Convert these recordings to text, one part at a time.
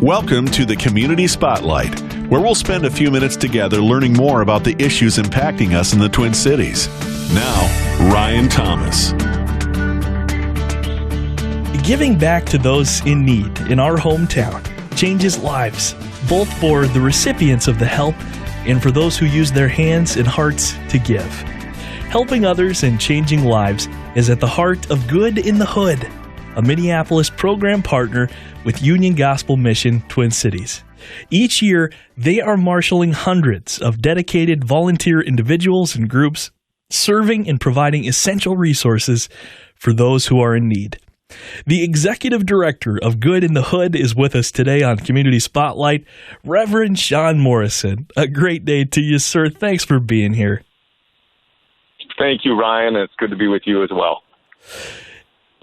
Welcome to the Community Spotlight, where we'll spend a few minutes together learning more about the issues impacting us in the Twin Cities. Now, Ryan Thomas. Giving back to those in need in our hometown changes lives, both for the recipients of the help and for those who use their hands and hearts to give. Helping others and changing lives is at the heart of Good in the Hood, a Minneapolis program partner with Union Gospel Mission Twin Cities. Each year, they are marshaling hundreds of dedicated volunteer individuals and groups serving and providing essential resources for those who are in need. The executive director of Good in the Hood is with us today on Community Spotlight, Reverend Shawn Morrison. A great day to you, sir. Thanks for being here. Thank you, Ryan. It's good to be with you as well.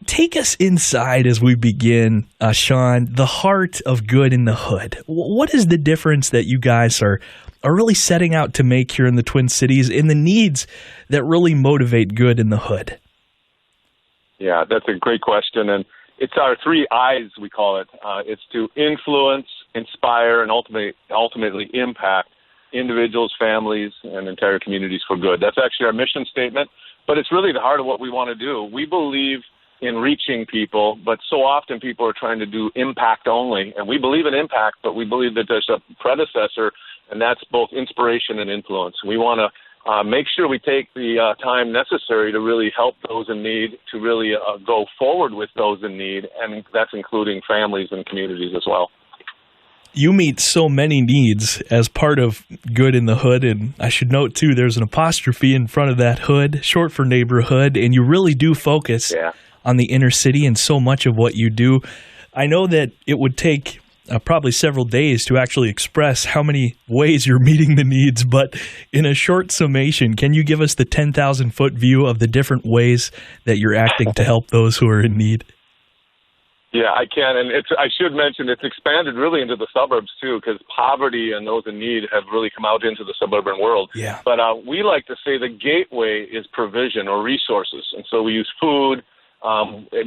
Take us inside as we begin, Shawn, the heart of Good in the Hood. What is the difference that you guys are really setting out to make here in the Twin Cities and the needs that really motivate Good in the Hood? Yeah, that's a great question, and it's our 3 I's, we call it. It's to influence, inspire, and ultimately impact individuals, families, and entire communities for good. That's actually our mission statement, but it's really the heart of what we want to do. We believe in reaching people, but so often people are trying to do impact only, and we believe in impact, but we believe that there's a predecessor, and that's both inspiration and influence. We want to make sure we take the time necessary to really help those in need, to really go forward with those in need, and that's including families and communities as well. You meet so many needs as part of Good in the Hood, and I should note, too, there's an apostrophe in front of that hood, short for neighborhood, and you really do focus on the inner city and so much of what you do. I know that it would take probably several days to actually express how many ways you're meeting the needs, but in a short summation, can you give us the 10,000-foot view of the different ways that you're acting to help those who are in need? Yeah, I can, and I should mention it's expanded really into the suburbs too, because poverty and those in need have really come out into the suburban world. Yeah. But we like to say the gateway is provision or resources, and so we use food,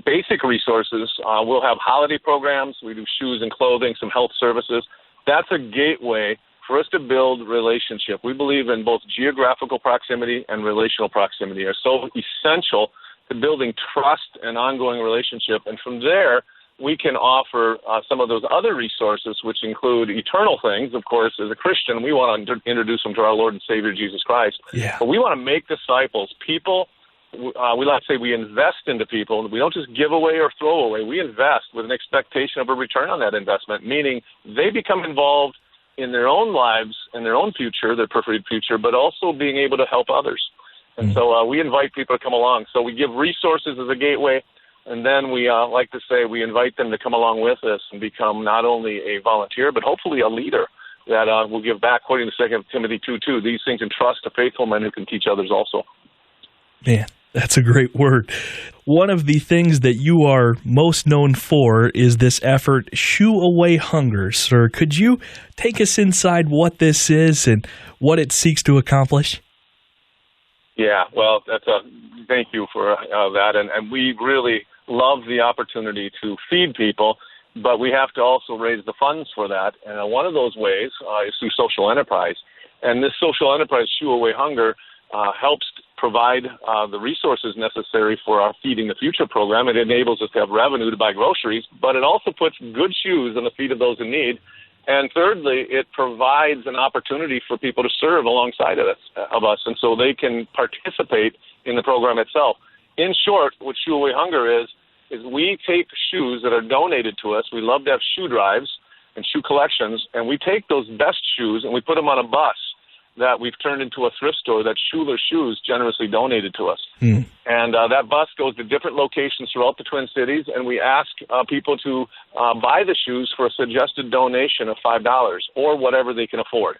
basic resources. We'll have holiday programs. We do shoes and clothing, some health services. That's a gateway for us to build relationship. We believe in both geographical proximity and relational proximity are so essential to building trust and ongoing relationship. And from there, we can offer some of those other resources, which include eternal things. Of course, as a Christian, we want to introduce them to our Lord and Savior, Jesus Christ. Yeah. But we want to make disciples. People, we like to say we invest into people. We don't just give away or throw away. We invest with an expectation of a return on that investment, meaning they become involved in their own lives and their own future, their preferred future, but also being able to help others. And so we invite people to come along. So we give resources as a gateway, and then we like to say we invite them to come along with us and become not only a volunteer, but hopefully a leader that will give back, according to 2 Timothy 2:2. These things entrust to faithful men who can teach others also. Man, that's a great word. One of the things that you are most known for is this effort, Shoo Away Hunger. Sir, could you take us inside what this is and what it seeks to accomplish? Yeah, well, thank you for that. And we really love the opportunity to feed people, but we have to also raise the funds for that. And one of those ways is through social enterprise. And this social enterprise, Shoo Away Hunger, helps provide the resources necessary for our Feeding the Future program. It enables us to have revenue to buy groceries, but it also puts good shoes on the feet of those in need. And thirdly, it provides an opportunity for people to serve alongside of us, and so they can participate in the program itself. In short, what Shoo Away Hunger is we take shoes that are donated to us. We love to have shoe drives and shoe collections, and we take those best shoes and we put them on a bus that we've turned into a thrift store that Schuler Shoes generously donated to us. And that bus goes to different locations throughout the Twin Cities, and we ask people to buy the shoes for a suggested donation of $5 or whatever they can afford.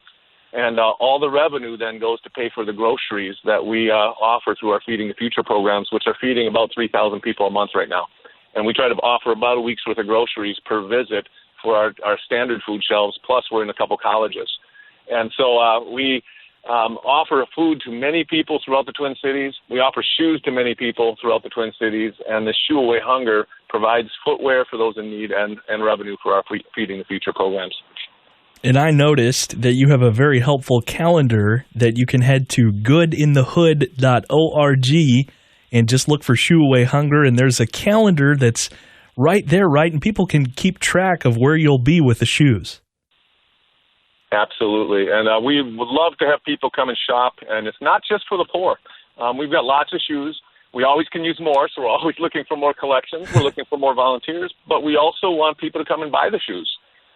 And all the revenue then goes to pay for the groceries that we offer through our Feeding the Future programs, which are feeding about 3,000 people a month right now. And we try to offer about a week's worth of groceries per visit for our standard food shelves, plus we're in a couple colleges. And so we offer food to many people throughout the Twin Cities. We offer shoes to many people throughout the Twin Cities. And the Shoo Away Hunger provides footwear for those in need and revenue for our Feeding the Future programs. And I noticed that you have a very helpful calendar that you can head to goodinthehood.org and just look for Shoo Away Hunger. And there's a calendar that's right there, right? And people can keep track of where you'll be with the shoes. Absolutely. And we would love to have people come and shop. And it's not just for the poor. We've got lots of shoes. We always can use more, so we're always looking for more collections. We're looking for more volunteers. But we also want people to come and buy the shoes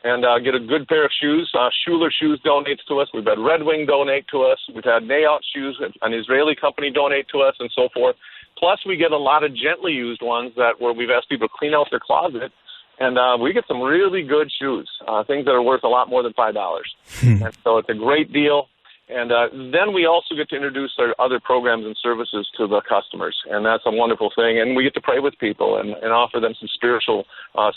and get a good pair of shoes. Schuler Shoes donates to us. We've had Red Wing donate to us. We've had Nayout Shoes, an Israeli company, donate to us, and so forth. Plus, we get a lot of gently used ones where we've asked people to clean out their closet, and we get some really good shoes, things that are worth a lot more than $5. And so it's a great deal. And then we also get to introduce our other programs and services to the customers, and that's a wonderful thing. And we get to pray with people and offer them some spiritual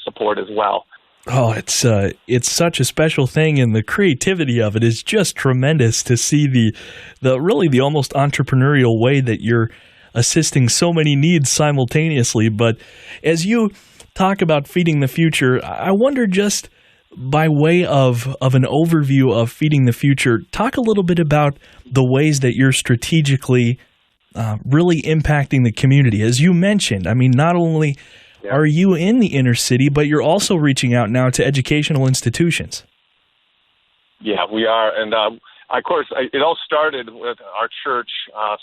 support as well. Oh, it's such a special thing, and the creativity of it is just tremendous to see the almost entrepreneurial way that you're assisting so many needs simultaneously. But as you talk about Feeding the Future, I wonder, just by way of an overview of Feeding the Future, talk a little bit about the ways that you're strategically really impacting the community. As you mentioned, I mean, not only are you in the inner city, but you're also reaching out now to educational institutions. Yeah, we are. And, of course, it all started with our church,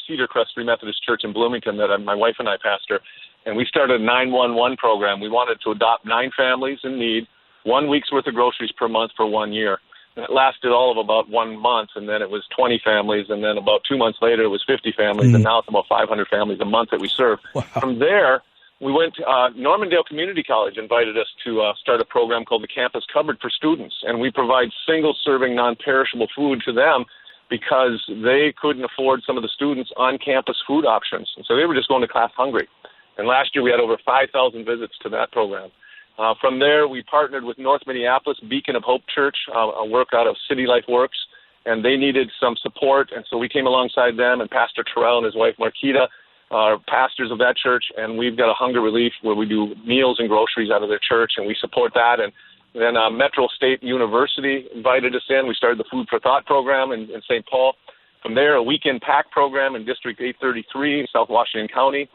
Cedar Crest Free Methodist Church in Bloomington, that my wife and I pastor. And we started a 911 program. We wanted to adopt 9 families in need, 1 week's worth of groceries per month for 1 year. And it lasted all of about 1 month, and then it was 20 families, and then about 2 months later it was 50 families, and now it's about 500 families a month that we serve. Wow. From there, we went to Normandale Community College invited us to start a program called the Campus Cupboard for students, and we provide single-serving, non-perishable food to them because they couldn't afford some of the students' on-campus food options. And so they were just going to class hungry. And last year we had over 5,000 visits to that program. From there, we partnered with North Minneapolis Beacon of Hope Church, a work out of City Life Works, and they needed some support, and so we came alongside them, and Pastor Terrell and his wife Marquita are pastors of that church, and we've got a hunger relief where we do meals and groceries out of their church, and we support that. And then Metro State University invited us in. We started the Food for Thought program in St. Paul. From there, a weekend pack program in District 833 in South Washington County.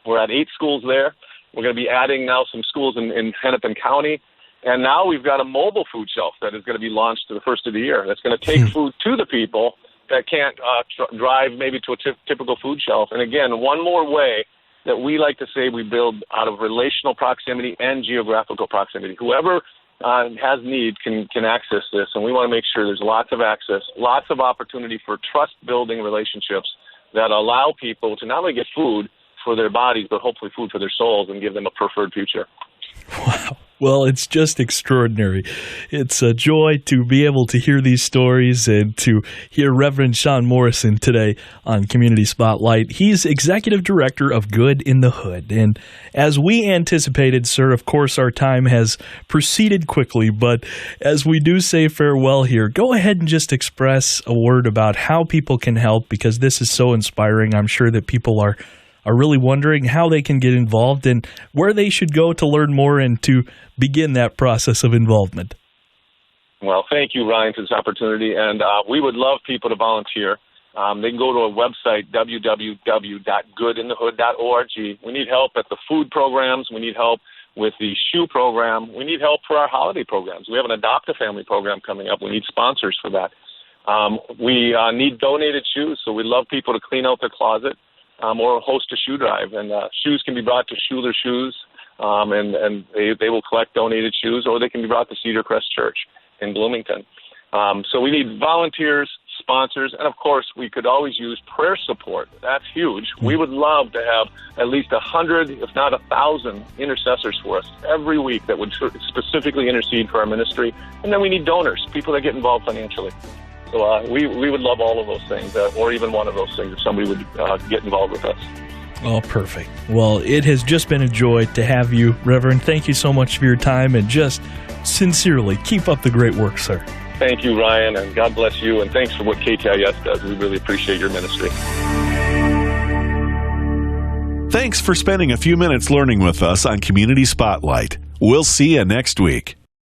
We're at 8 schools there. We're going to be adding now some schools in Hennepin County. And now we've got a mobile food shelf that is going to be launched to the first of the year. That's going to take food to the people that can't drive maybe to a typical food shelf. And again, one more way that we like to say we build out of relational proximity and geographical proximity. Whoever has need can access this, and we want to make sure there's lots of access, lots of opportunity for trust-building relationships that allow people to not only get food for their bodies, but hopefully food for their souls and give them a preferred future. Wow. Well, it's just extraordinary. It's a joy to be able to hear these stories and to hear Reverend Shawn Morrison today on Community Spotlight. He's Executive Director of Good in the Hood. And as we anticipated, sir, of course, our time has proceeded quickly. But as we do say farewell here, go ahead and just express a word about how people can help, because this is so inspiring. I'm sure that people are really wondering how they can get involved and where they should go to learn more and to begin that process of involvement. Well, thank you, Ryan, for this opportunity, and we would love people to volunteer. They can go to our website, www.goodinthehood.org. We need help at the food programs. We need help with the shoe program. We need help for our holiday programs. We have an Adopt a Family program coming up. We need sponsors for that. We need donated shoes, so we'd love people to clean out their closet. Or host a shoe drive. And shoes can be brought to Schuler Shoes, and they will collect donated shoes, or they can be brought to Cedar Crest Church in Bloomington. So we need volunteers, sponsors, and, of course, we could always use prayer support. That's huge. We would love to have at least 100, if not 1,000, intercessors for us every week that would specifically intercede for our ministry. And then we need donors, people that get involved financially. So we would love all of those things, or even one of those things, if somebody would get involved with us. Oh, perfect. Well, it has just been a joy to have you, Reverend. Thank you so much for your time, and just sincerely keep up the great work, sir. Thank you, Ryan, and God bless you, and thanks for what KTIS does. We really appreciate your ministry. Thanks for spending a few minutes learning with us on Community Spotlight. We'll see you next week.